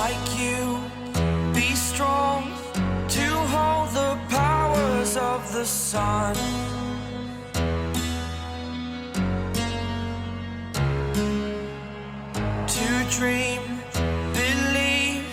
like you. Be strong to hold the powers of the sun. To dream, believe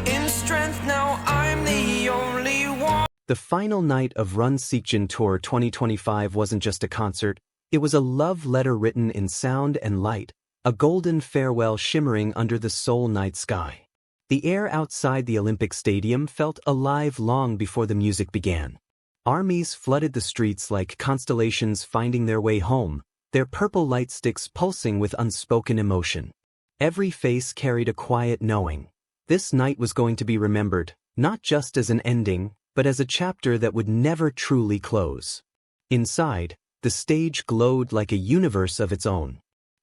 in strength. Now I'm the only one. The final night of RUN SEOKJIN Tour 2025 wasn't just a concert, it was a love letter written in sound and light, a golden farewell shimmering under the Seoul night sky. The air outside the Olympic Stadium felt alive long before the music began. Armies flooded the streets like constellations finding their way home, their purple light sticks pulsing with unspoken emotion. Every face carried a quiet knowing. This night was going to be remembered, not just as an ending, but as a chapter that would never truly close. Inside, the stage glowed like a universe of its own.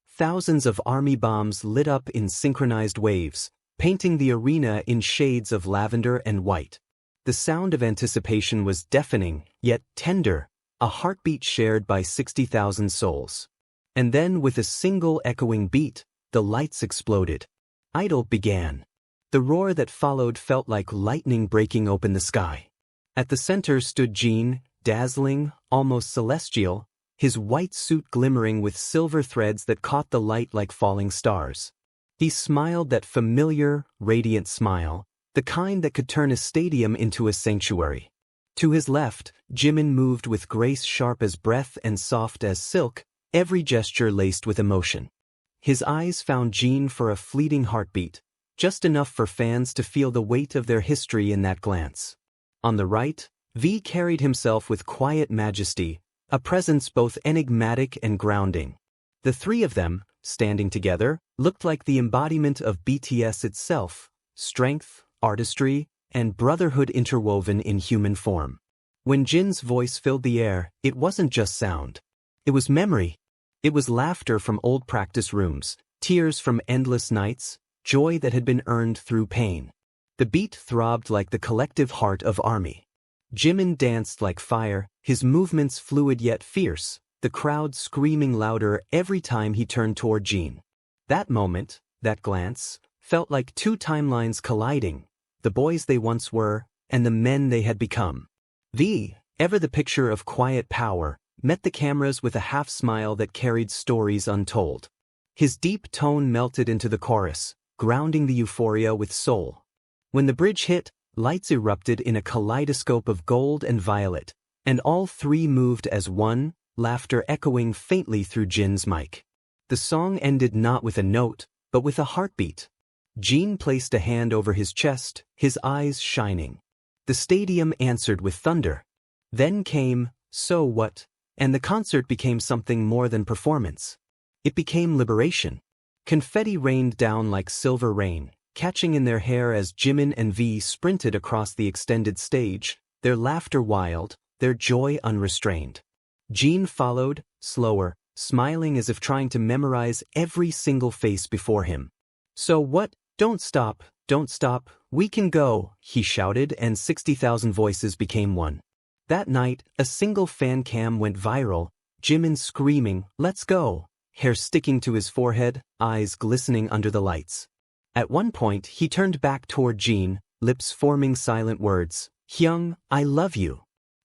Thousands of army bombs lit up in synchronized waves, painting the arena in shades of lavender and white. The sound of anticipation was deafening, yet tender, a heartbeat shared by 60,000 souls. And then, with a single echoing beat, the lights exploded. Idol began. The roar that followed felt like lightning breaking open the sky. At the center stood Jin, dazzling, almost celestial, his white suit glimmering with silver threads that caught the light like falling stars. He smiled that familiar, radiant smile, the kind that could turn a stadium into a sanctuary. To his left, Jimin moved with grace sharp as breath and soft as silk, every gesture laced with emotion. His eyes found Jin for a fleeting heartbeat, just enough for fans to feel the weight of their history in that glance. On the right, V carried himself with quiet majesty, a presence both enigmatic and grounding. The three of them, standing together, looked like the embodiment of BTS itself, strength, artistry, and brotherhood interwoven in human form. When Jin's voice filled the air, it wasn't just sound. It was memory. It was laughter from old practice rooms, tears from endless nights, joy that had been earned through pain. The beat throbbed like the collective heart of army. Jimin danced like fire, his movements fluid yet fierce, the crowd screaming louder every time he turned toward Jin. That moment, that glance, felt like two timelines colliding, the boys they once were, and the men they had become. V, ever the picture of quiet power, met the cameras with a half-smile that carried stories untold. His deep tone melted into the chorus, grounding the euphoria with soul. When the bridge hit, lights erupted in a kaleidoscope of gold and violet, and all three moved as one, laughter echoing faintly through Jin's mic. The song ended not with a note, but with a heartbeat. Jin placed a hand over his chest, his eyes shining. The stadium answered with thunder. Then came, "So What?" and the concert became something more than performance. It became liberation. Confetti rained down like silver rain, catching in their hair as Jimin and V sprinted across the extended stage, their laughter wild, their joy unrestrained. Jin followed, slower, smiling as if trying to memorize every single face before him. "So what? Don't stop, we can go," he shouted, and 60,000 voices became one. That night, a single fan cam went viral, Jimin screaming, "Let's go," hair sticking to his forehead, eyes glistening under the lights. At one point, he turned back toward Jin, lips forming silent words, "Hyung, I love you."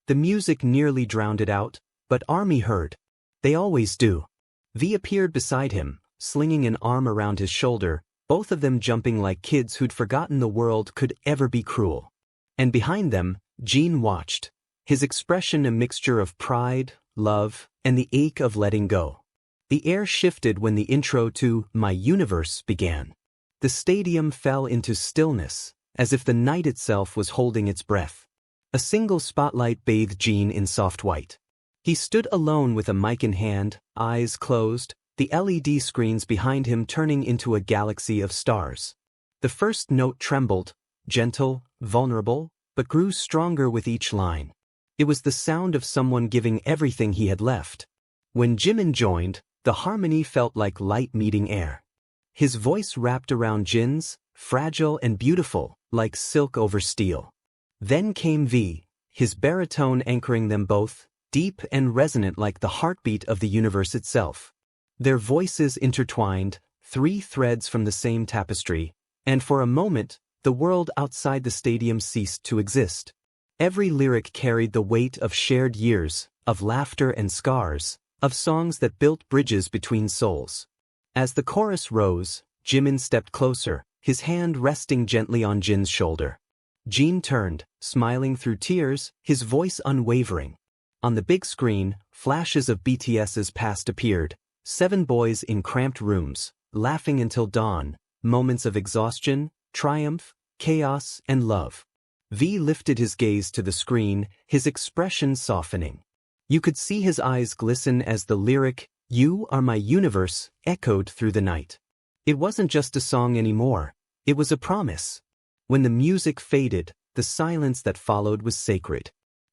The music nearly drowned it out, but Army heard. They always do. V appeared beside him, slinging an arm around his shoulder, both of them jumping like kids who'd forgotten the world could ever be cruel. And behind them, Jin watched, his expression a mixture of pride, love, and the ache of letting go. The air shifted when the intro to My Universe began. The stadium fell into stillness, as if the night itself was holding its breath. A single spotlight bathed Jin in soft white. He stood alone with a mic in hand, eyes closed, the LED screens behind him turning into a galaxy of stars. The first note trembled, gentle, vulnerable, but grew stronger with each line. It was the sound of someone giving everything he had left. When Jimin joined, the harmony felt like light meeting air. His voice wrapped around Jin's, fragile and beautiful, like silk over steel. Then came V, his baritone anchoring them both, deep and resonant like the heartbeat of the universe itself. Their voices intertwined, three threads from the same tapestry, And for a moment, the world outside the stadium ceased to exist. Every lyric carried the weight of shared years, of laughter and scars, of songs that built bridges between souls. As the chorus rose, Jimin stepped closer, his hand resting gently on Jin's shoulder. Jin turned, smiling through tears, his voice unwavering. On the big screen, flashes of BTS's past appeared, 7 boys in cramped rooms, laughing until dawn, moments of exhaustion, triumph, chaos, and love. V lifted his gaze to the screen, his expression softening. You could see his eyes glisten as the lyric, "You are my universe," echoed through the night. It wasn't just a song anymore, it was a promise. When the music faded, the silence that followed was sacred.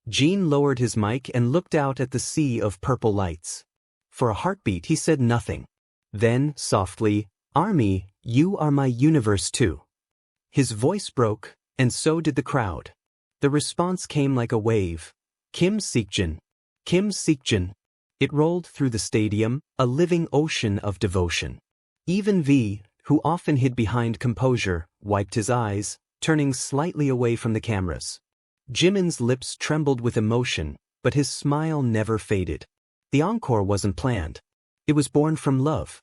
Jin lowered his mic and looked out at the sea of purple lights. For a heartbeat he said nothing. Then, softly, "Army, you are my universe too." His voice broke, and so did the crowd. The response came like a wave. "Kim Seokjin. Kim Seokjin." It rolled through the stadium, a living ocean of devotion. Even V, who often hid behind composure, wiped his eyes, turning slightly away from the cameras. Jimin's lips trembled with emotion, but his smile never faded. The encore wasn't planned. It was born from love.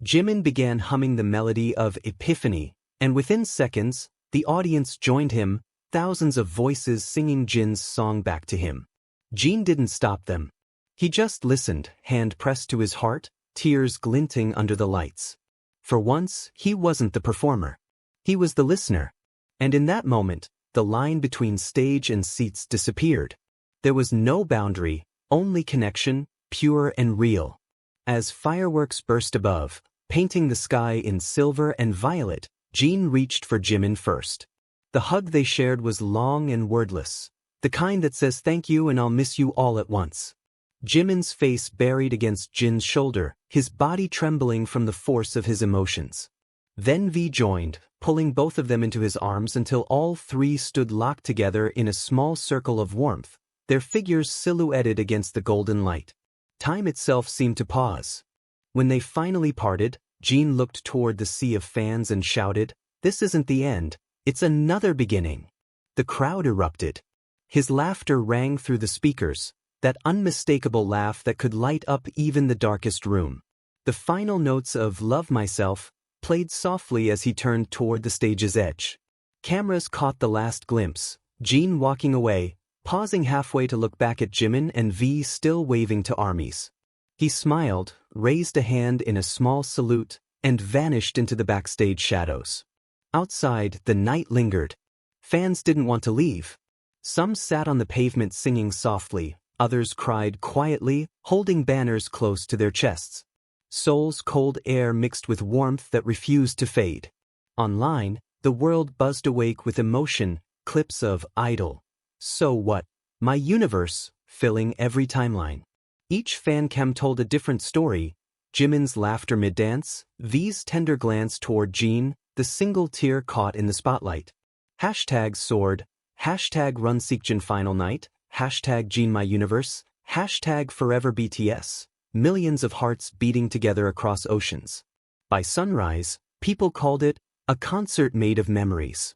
Jimin began humming the melody of Epiphany, and within seconds, the audience joined him, thousands of voices singing Jin's song back to him. Jin didn't stop them. He just listened, hand pressed to his heart, tears glinting under the lights. For once, he wasn't the performer. He was the listener. And in that moment, the line between stage and seats disappeared. There was no boundary, only connection, pure and real. As fireworks burst above, painting the sky in silver and violet, Jin reached for Jimin first. The hug they shared was long and wordless, the kind that says thank you and I'll miss you all at once. Jimin's face buried against Jin's shoulder, his body trembling from the force of his emotions. Then V joined, pulling both of them into his arms until all 3 stood locked together in a small circle of warmth, their figures silhouetted against the golden light. Time itself seemed to pause. When they finally parted, Jin looked toward the sea of fans and shouted, "This isn't the end, it's another beginning." The crowd erupted. His laughter rang through the speakers, that unmistakable laugh that could light up even the darkest room. The final notes of "Love Myself" played softly as he turned toward the stage's edge. Cameras caught the last glimpse, Jin walking away, pausing halfway to look back at Jimin and V still waving to armies. He smiled, raised a hand in a small salute, and vanished into the backstage shadows. Outside, the night lingered. Fans didn't want to leave. Some sat on the pavement singing softly, others cried quietly, holding banners close to their chests. Seoul's cold air mixed with warmth that refused to fade. Online, the world buzzed awake with emotion, clips of "Idol," "So What," "My Universe," filling every timeline. Each fancam told a different story: Jimin's laughter mid-dance, V's tender glance toward Jin, the single tear caught in the spotlight. Hashtag soared, hashtag RUN SEOKJIN final night, hashtag Jin my universe, hashtag forever BTS. Millions of hearts beating together across oceans. By sunrise, people called it a concert made of memories.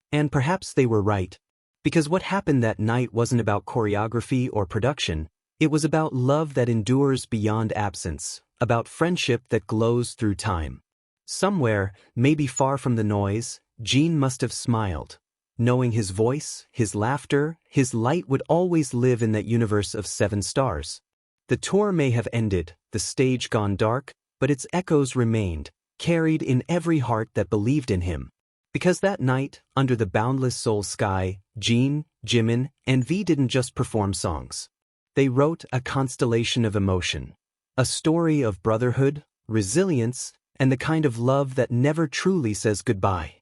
And perhaps they were right. Because what happened that night wasn't about choreography or production, it was about love that endures beyond absence, about friendship that glows through time. Somewhere, maybe far from the noise, Jin must have smiled, knowing his voice, his laughter, his light would always live in that universe of 7 stars. The tour may have ended, the stage gone dark, but its echoes remained, carried in every heart that believed in him. Because that night, under the boundless Seoul sky, Jin, Jimin, and V didn't just perform songs. They wrote a constellation of emotion. A story of brotherhood, resilience, and the kind of love that never truly says goodbye.